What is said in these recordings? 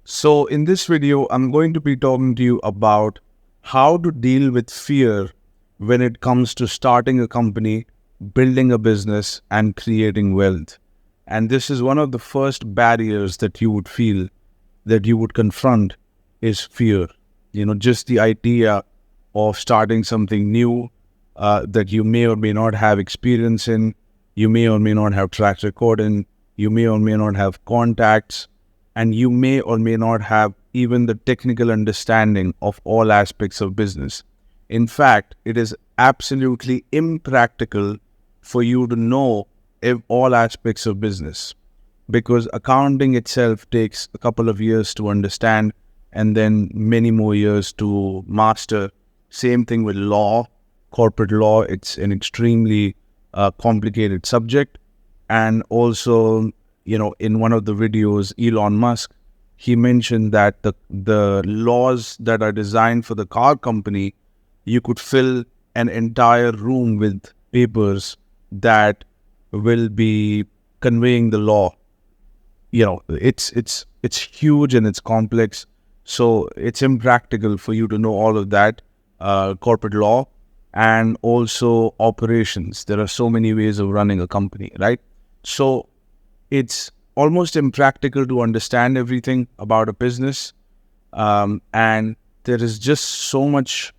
So in this video, I'm going to be talking to you about how to deal with fear when it comes to starting a company, building a business, and creating wealth. And this is one of the first barriers that you would feel, that you would confront, is fear. Just the idea of starting something new that you may or may not have experience in, you may or may not have track record in, you may or may not have contacts, and you may or may not have even the technical understanding of all aspects of business. In fact, it is absolutely impractical for you to know all aspects of business, because accounting itself takes a couple of years to understand and then many more years to master. Same thing with law, corporate law. It's an extremely complicated subject. And also, in one of the videos, Elon Musk, he mentioned that the laws that are designed for the car company, you could fill an entire room with papers that will be conveying the law. It's huge and it's complex, so it's impractical for you to know all of that, corporate law and also operations. There are so many ways of running a company, right? So it's almost impractical to understand everything about a business, and there is just so much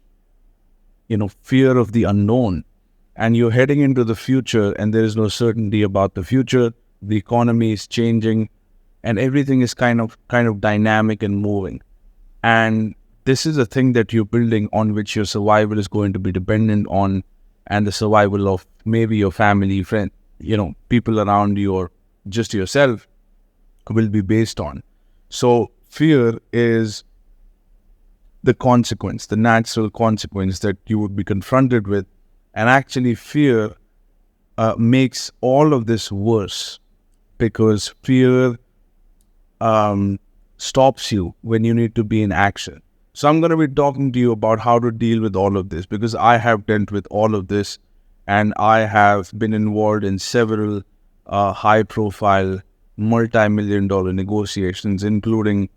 fear of the unknown, and you're heading into the future and there is no certainty about the future. The economy is changing and everything is kind of dynamic and moving, and this is a thing that you're building on, which your survival is going to be dependent on, and the survival of maybe your family, friend, people around you, or just yourself, will be based on. So fear is the consequence, the natural consequence that you would be confronted with. And actually fear makes all of this worse, because fear stops you when you need to be in action. So I'm going to be talking to you about how to deal with all of this, because I have dealt with all of this and I have been involved in several high-profile, multi-million dollar negotiations, including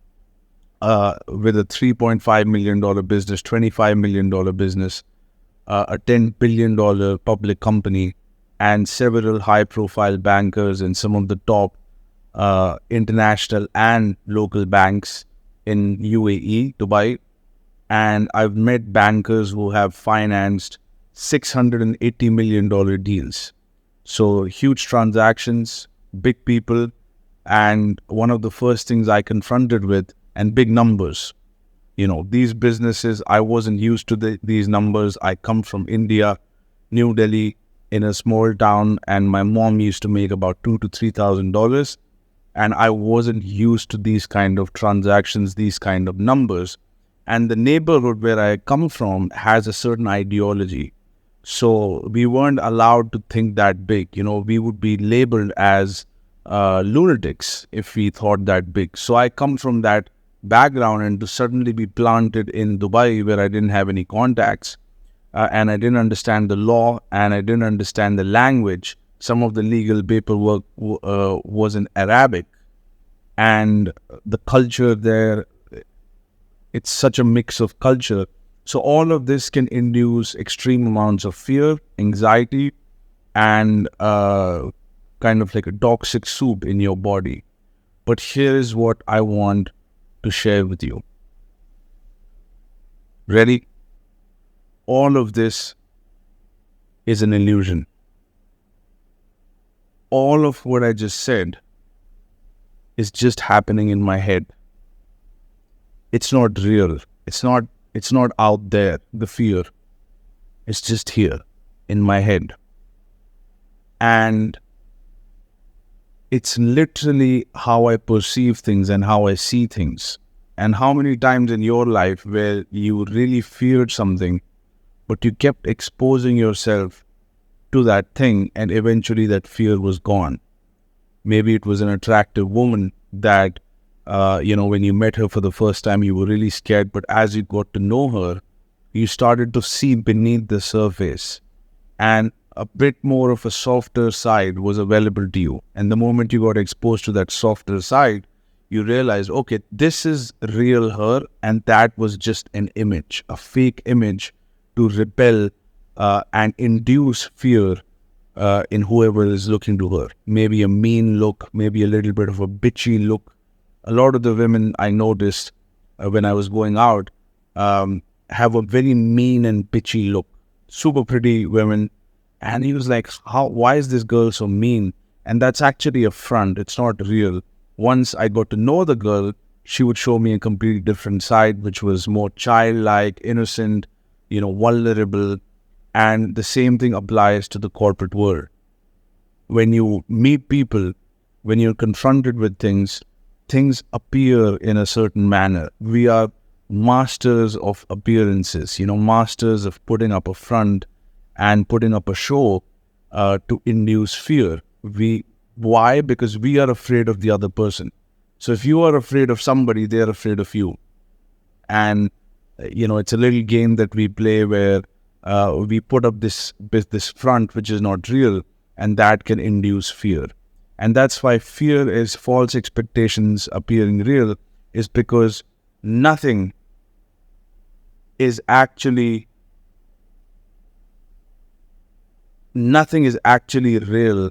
with a $3.5 million business, $25 million business, a $10 billion public company, and several high-profile bankers and some of the top international and local banks in UAE, Dubai. And I've met bankers who have financed $680 million deals. So huge transactions, big people, and one of the first things I confronted with, and big numbers. These businesses, I wasn't used to these numbers. I come from India, New Delhi, in a small town, and my mom used to make about $2,000 to $3,000. And I wasn't used to these kind of transactions, these kind of numbers. And the neighborhood where I come from has a certain ideology. So we weren't allowed to think that big. We would be labeled as lunatics if we thought that big. So I come from that background, and to suddenly be planted in Dubai where I didn't have any contacts, and I didn't understand the law, and I didn't understand the language. Some of the legal paperwork was in Arabic, and the culture there, it's such a mix of culture. So all of this can induce extreme amounts of fear, anxiety, and kind of like a toxic soup in your body. But here is what I want to share with you. Ready? All of this is an illusion. All of what I just said is just happening in my head. It's not real. It's not out there, the fear. It's just here in my head. And it's literally how I perceive things and how I see things. And how many times in your life where you really feared something, but you kept exposing yourself to that thing, and eventually that fear was gone. Maybe it was an attractive woman that, when you met her for the first time, you were really scared. But as you got to know her, you started to see beneath the surface, and a bit more of a softer side was available to you. And the moment you got exposed to that softer side, you realize, okay, this is real her, and that was just an image, a fake image to repel and induce fear in whoever is looking to her. Maybe a mean look, maybe a little bit of a bitchy look. A lot of the women I noticed when I was going out have a very mean and bitchy look. Super pretty women. And he was like, why is this girl so mean? And that's actually a front. It's not real. Once I got to know the girl, she would show me a completely different side, which was more childlike, innocent, vulnerable. And the same thing applies to the corporate world. When you meet people, when you're confronted with things appear in a certain manner. We are masters of appearances, masters of putting up a front and putting up a show to induce fear. Why? Because we are afraid of the other person. So if you are afraid of somebody, they are afraid of you. And, it's a little game that we play where we put up this front which is not real, and that can induce fear. And that's why fear is false expectations appearing real, is because nothing is actually real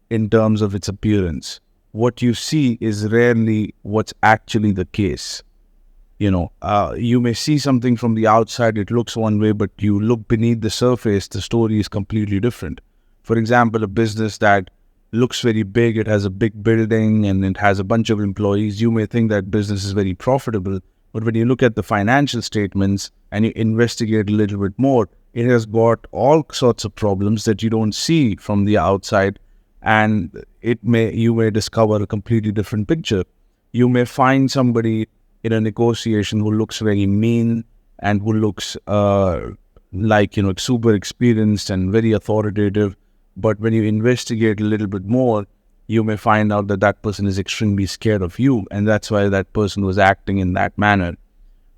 in terms of its appearance. What you see is rarely what's actually the case. You may see something from the outside, it looks one way, but you look beneath the surface, the story is completely different. For example, a business that looks very big, it has a big building and it has a bunch of employees, you may think that business is very profitable, but when you look at the financial statements and you investigate a little bit more, it has got all sorts of problems that you don't see from the outside, and you may discover a completely different picture. You may find somebody in a negotiation who looks very mean and who looks like super experienced and very authoritative, but when you investigate a little bit more, you may find out that that person is extremely scared of you, and that's why that person was acting in that manner.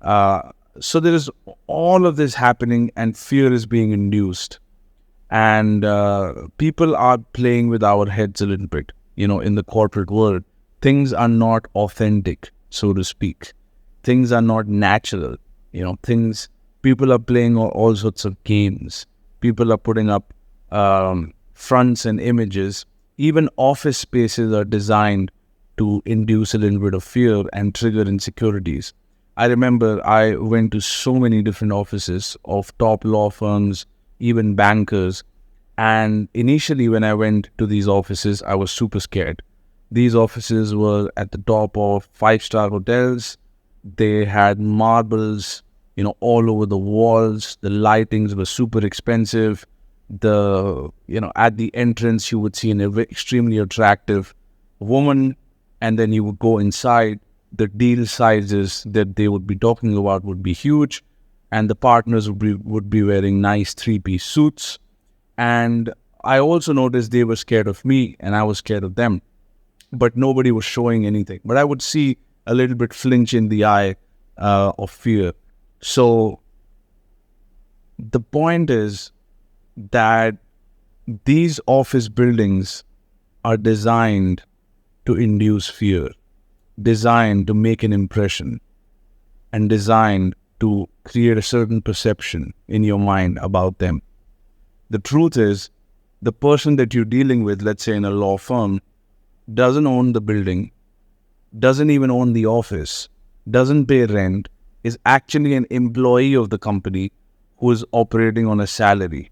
So there is all of this happening, and fear is being induced, and people are playing with our heads a little bit. In the corporate world, things are not authentic, so to speak. Things are not natural. People are playing all sorts of games. People are putting up fronts and images. Even office spaces are designed to induce a little bit of fear and trigger insecurities. I remember I went to so many different offices of top law firms, even bankers. And initially when I went to these offices, I was super scared. These offices were at the top of 5-star hotels. They had marbles, all over the walls. The lightings were super expensive. At the entrance, you would see an extremely attractive woman, and then you would go inside. The deal sizes that they would be talking about would be huge, and the partners would be wearing nice 3-piece suits. And I also noticed they were scared of me, and I was scared of them, but nobody was showing anything. But I would see a little bit flinch in the eye of fear. So the point is that these office buildings are designed to induce fear, designed to make an impression, and designed to create a certain perception in your mind about them. The truth is, the person that you're dealing with, let's say in a law firm, doesn't own the building, doesn't even own the office, doesn't pay rent, is actually an employee of the company who is operating on a salary.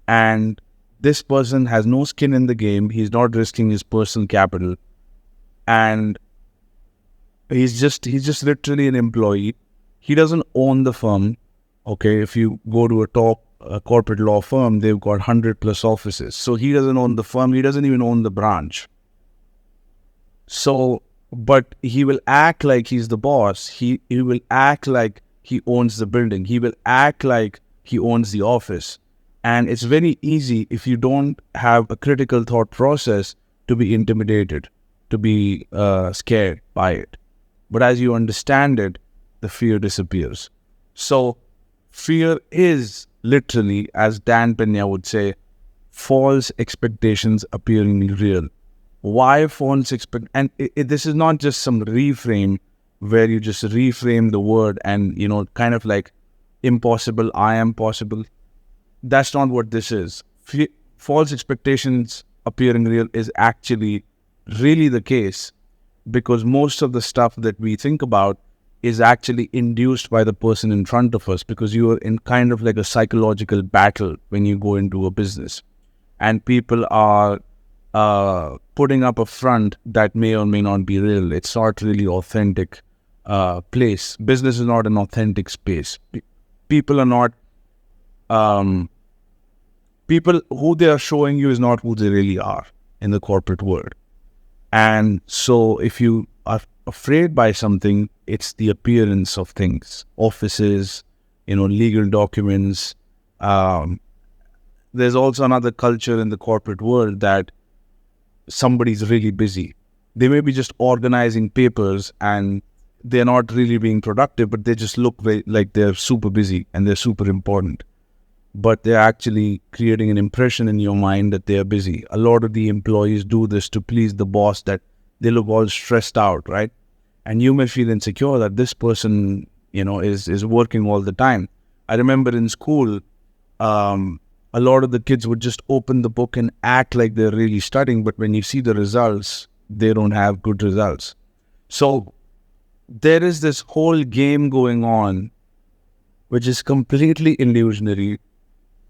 And this person has no skin in the game. He's not risking his personal capital. And he's just literally an employee. He doesn't own the firm. Okay, if you go to a top corporate law firm, they've got 100+ offices. So he doesn't own the firm. He doesn't even own the branch. So, but he will act like he's the boss. He will act like he owns the building. He will act like he owns the office. And it's very easy, if you don't have a critical thought process, to be intimidated, to be scared by it. But as you understand it, the fear disappears. So fear is literally, as Dan Pena would say, false expectations appearing real. Why false expect? And this is not just some reframe where you just reframe the word and, kind of like impossible, I am possible. That's not what this is. False expectations appearing real is actually really the case, because most of the stuff that we think about is actually induced by the person in front of us, because you are in kind of like a psychological battle when you go into a business, and people are putting up a front that may or may not be real. It's not really authentic place. Business is not an authentic space. People are not people who they are showing you is not who they really are in the corporate world. And so if you are afraid by something, it's the appearance of things, offices, legal documents. There's also another culture in the corporate world that somebody's really busy. They may be just organizing papers and they're not really being productive, but they just look like they're super busy and they're super important. But they're actually creating an impression in your mind that they are busy. A lot of the employees do this to please the boss, that they look all stressed out, right? And you may feel insecure that this person, is working all the time. I remember in school, a lot of the kids would just open the book and act like they're really studying, but when you see the results, they don't have good results. So there is this whole game going on, which is completely illusionary.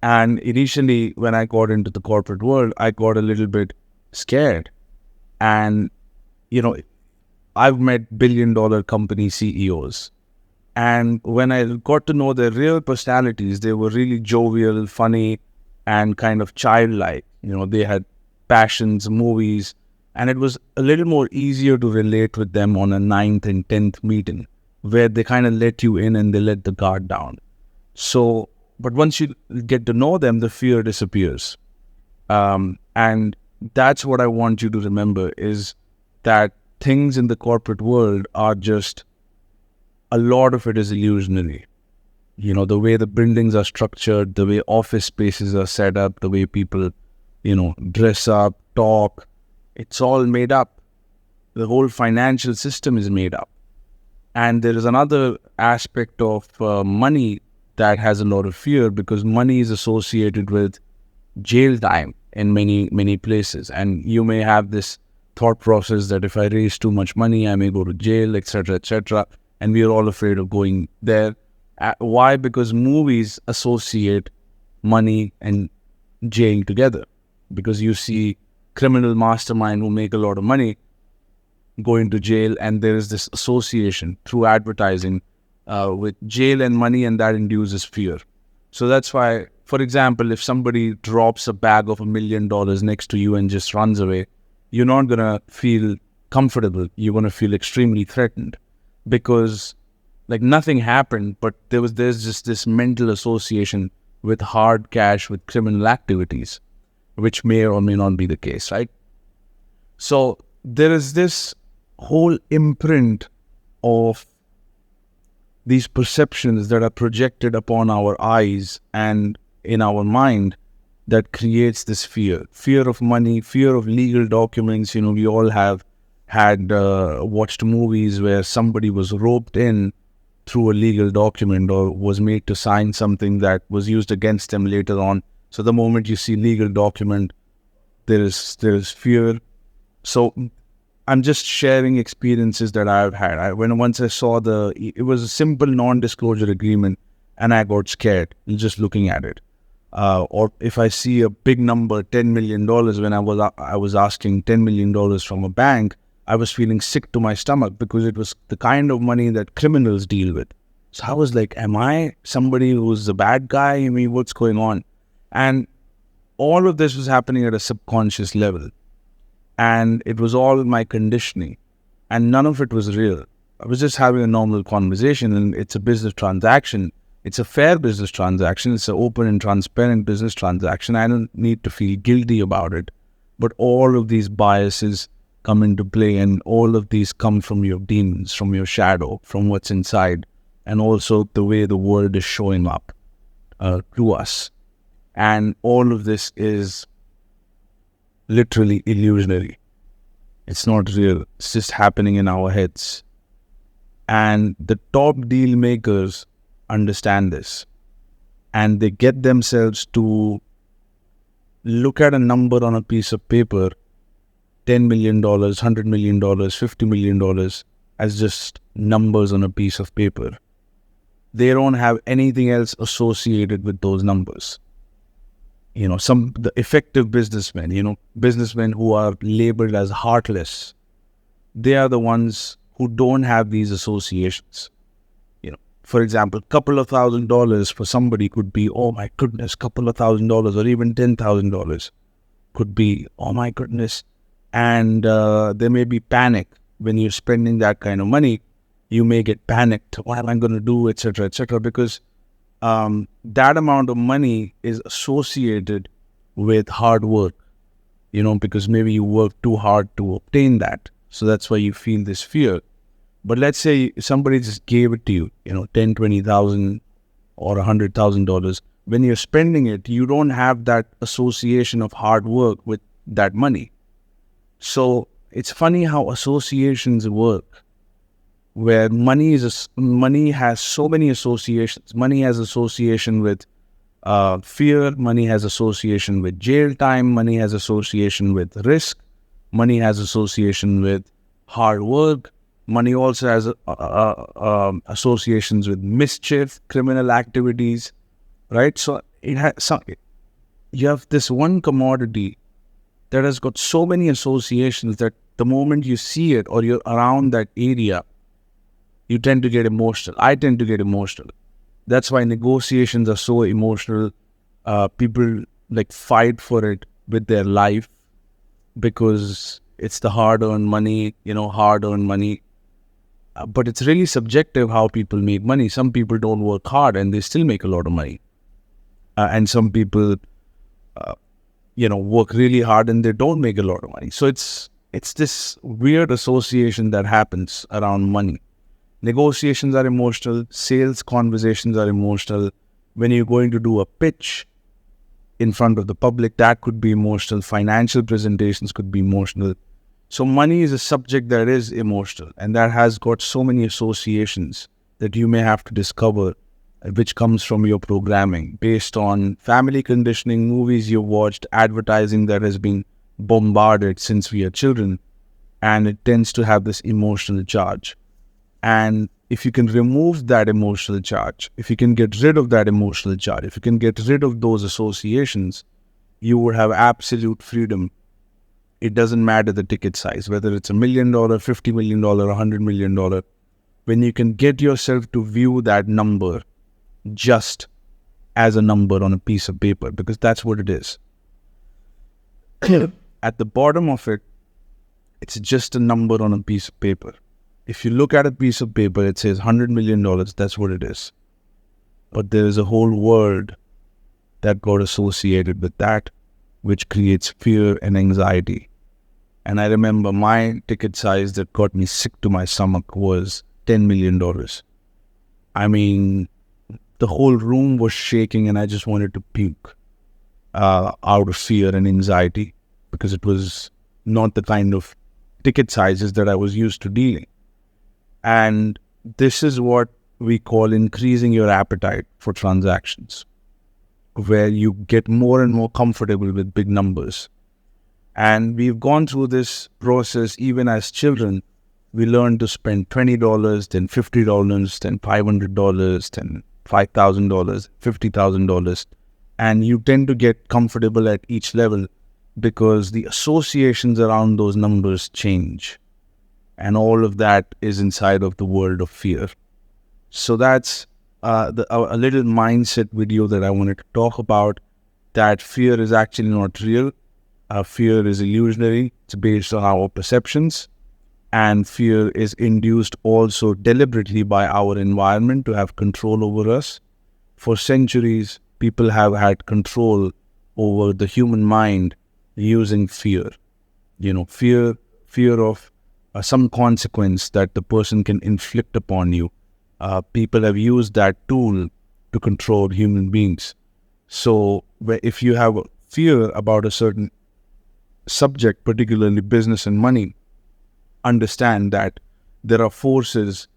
And initially, when I got into the corporate world, I got a little bit scared. And, I've met billion-dollar company CEOs. And when I got to know their real personalities, they were really jovial, funny, and kind of childlike. They had passions, movies, and it was a little more easier to relate with them on a 9th and 10th meeting, where they kind of let you in and they let the guard down. So, but once you get to know them, the fear disappears. And that's what I want you to remember, is that things in the corporate world are just, a lot of it is illusionary. The way the buildings are structured, the way office spaces are set up, the way people, dress up, talk, it's all made up. The whole financial system is made up. And there is another aspect of money that has a lot of fear, because money is associated with jail time in many places. And you may have this thought process that if I raise too much money, I may go to jail, etc., etc. And we are all afraid of going there. Why? Because movies associate money and jail together. Because you see criminal mastermind who make a lot of money going to jail, and there is this association through advertising with jail and money, and that induces fear. So that's why, for example, if somebody drops a bag of $1 million next to you and just runs away, you're not going to feel comfortable. You're going to feel extremely threatened, because like nothing happened, but there's just this mental association with hard cash, with criminal activities, which may or may not be the case, right? So there is this whole imprint of these perceptions that are projected upon our eyes and in our mind that creates this fear of money, fear of legal documents. We all have had watched movies where somebody was roped in through a legal document or was made to sign something that was used against them later on. So the moment you see legal document, there is fear. So I'm just sharing experiences that I've had. Once I saw it was a simple non-disclosure agreement, and I got scared just looking at it. Or if I see a big number, $10 million, when I was asking $10 million from a bank, I was feeling sick to my stomach, because it was the kind of money that criminals deal with. So I was like, am I somebody who's the bad guy? I mean, what's going on? And all of this was happening at a subconscious level. And it was all my conditioning. And none of it was real. I was just having a normal conversation, and it's a business transaction. It's a fair business transaction. It's an open and transparent business transaction. I don't need to feel guilty about it. But all of these biases come into play, and all of these come from your demons, from your shadow, from what's inside, and also the way the world is showing up to us. And all of this is literally illusionary. It's not real. It's just happening in our heads. And the top deal makers understand this. And they get themselves to look at a number on a piece of paper, $10 million, $100 million, $50 million, as just numbers on a piece of paper. They don't have anything else associated with those numbers. The effective businessmen, businessmen who are labeled as heartless, they are the ones who don't have these associations. For example, couple of $1,000 for somebody could be, oh my goodness, couple of $1,000, or even $10,000 could be, oh my goodness. And there may be panic when you're spending that kind of money. You may get panicked. What am I going to do, etc., because that amount of money is associated with hard work, because maybe you work too hard to obtain that. So that's why you feel this fear. But let's say somebody just gave it to you, 10, 20,000 or $100,000. When you're spending it, you don't have that association of hard work with that money. So it's funny how associations work, where money has so many associations. Money has association with fear. Money has association with jail time. Money has association with risk. Money has association with hard work. Money also has associations with mischief, criminal activities, right? So you have this one commodity that has got so many associations that the moment you see it or you're around that area, you tend to get emotional. I tend to get emotional. That's why negotiations are so emotional. People fight for it with their life because it's the hard-earned money, hard-earned money. But it's really subjective how people make money. Some people don't work hard and they still make a lot of money. And some people, work really hard and they don't make a lot of money. So it's this weird association that happens around money. Negotiations are emotional. Sales conversations are emotional. When you're going to do a pitch in front of the public, that could be emotional. Financial presentations could be emotional. So money is a subject that is emotional, and that has got so many associations that you may have to discover, which comes from your programming based on family conditioning, movies you've watched, advertising that has been bombarded since we are children, and it tends to have this emotional charge. And if you can remove that emotional charge, if you can get rid of that emotional charge, if you can get rid of those associations, you would have absolute freedom. It doesn't matter the ticket size, whether it's $1 million, $50 million, $100 million. When you can get yourself to view that number just as a number on a piece of paper, because that's what it is. At the bottom of it, it's just a number on a piece of paper. If you look at a piece of paper, it says $100 million, that's what it is. But there is a whole world that got associated with that, which creates fear and anxiety. And I remember my ticket size that got me sick to my stomach was $10 million. I mean, the whole room was shaking and I just wanted to puke out of fear and anxiety, because it was not the kind of ticket sizes that I was used to dealing. And this is what we call increasing your appetite for transactions, where you get more and more comfortable with big numbers. And we've gone through this process even as children. We learn to spend $20, then $50, then $500, then $5,000, $50,000. And you tend to get comfortable at each level because the associations around those numbers change. And all of that is inside of the world of fear. So that's a little mindset video that I wanted to talk about, that fear is actually not real. Fear is illusionary. It's based on our perceptions. And fear is induced also deliberately by our environment to have control over us. For centuries, people have had control over the human mind using fear. Fear of some consequence that the person can inflict upon you. People have used that tool to control human beings. So if you have fear about a certain subject, particularly business and money, understand that there are forces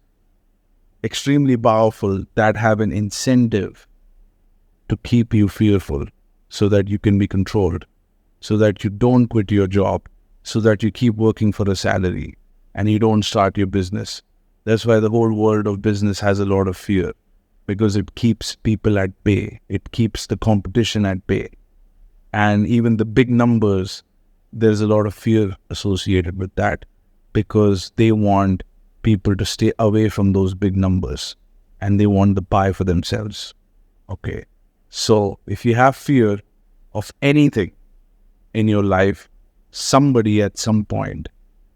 extremely powerful that have an incentive to keep you fearful so that you can be controlled, so that you don't quit your job, so that you keep working for a salary and you don't start your business. That's why the whole world of business has a lot of fear, because it keeps people at bay. It keeps the competition at bay. And even the big numbers, there's a lot of fear associated with that, because they want people to stay away from those big numbers and they want the pie for themselves. Okay. So if you have fear of anything in your life, somebody at some point,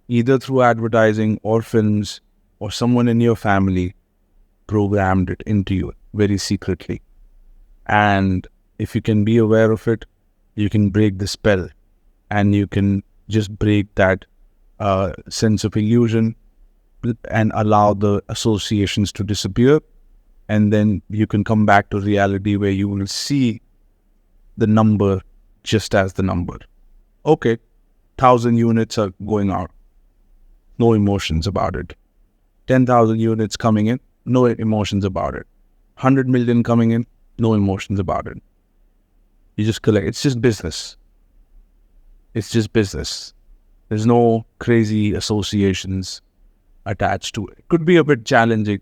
either through advertising or films or someone in your family, programmed it into you very secretly. And if you can be aware of it, you can break the spell and you can just break that sense of illusion and allow the associations to disappear. And then you can come back to reality where you will see the number just as the number. Okay, 1,000 units are going out. No emotions about it. 10,000 units coming in, no emotions about it. 100 million coming in, no emotions about it. You just collect. It's just business. It's just business. There's no crazy associations attached to it. It could be a bit challenging,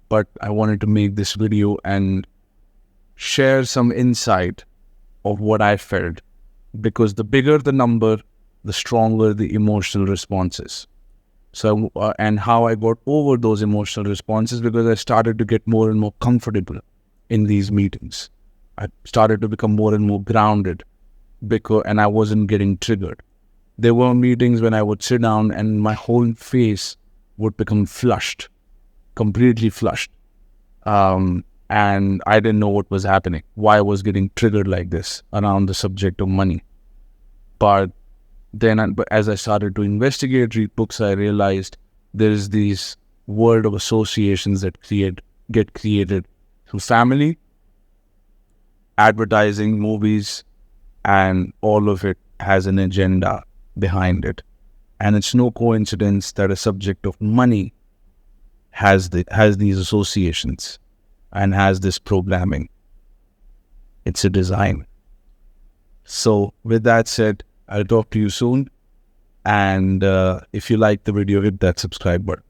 but I wanted to make this video and share some insight of what I felt, because the bigger the number, the stronger the emotional responses. So, and how I got over those emotional responses, because I started to get more and more comfortable in these meetings. I started to become more and more grounded, and I wasn't getting triggered. There were meetings when I would sit down and my whole face would become flushed, completely flushed. And I didn't know what was happening, why I was getting triggered like this around the subject of money. But then as I started to investigate, read books, I realized there is these world of associations that get created through family, advertising, movies, and all of it has an agenda behind it. And it's no coincidence that a subject of money has these associations and has this programming. It's a design. So with that said, I'll talk to you soon. And if you like the video, hit that subscribe button.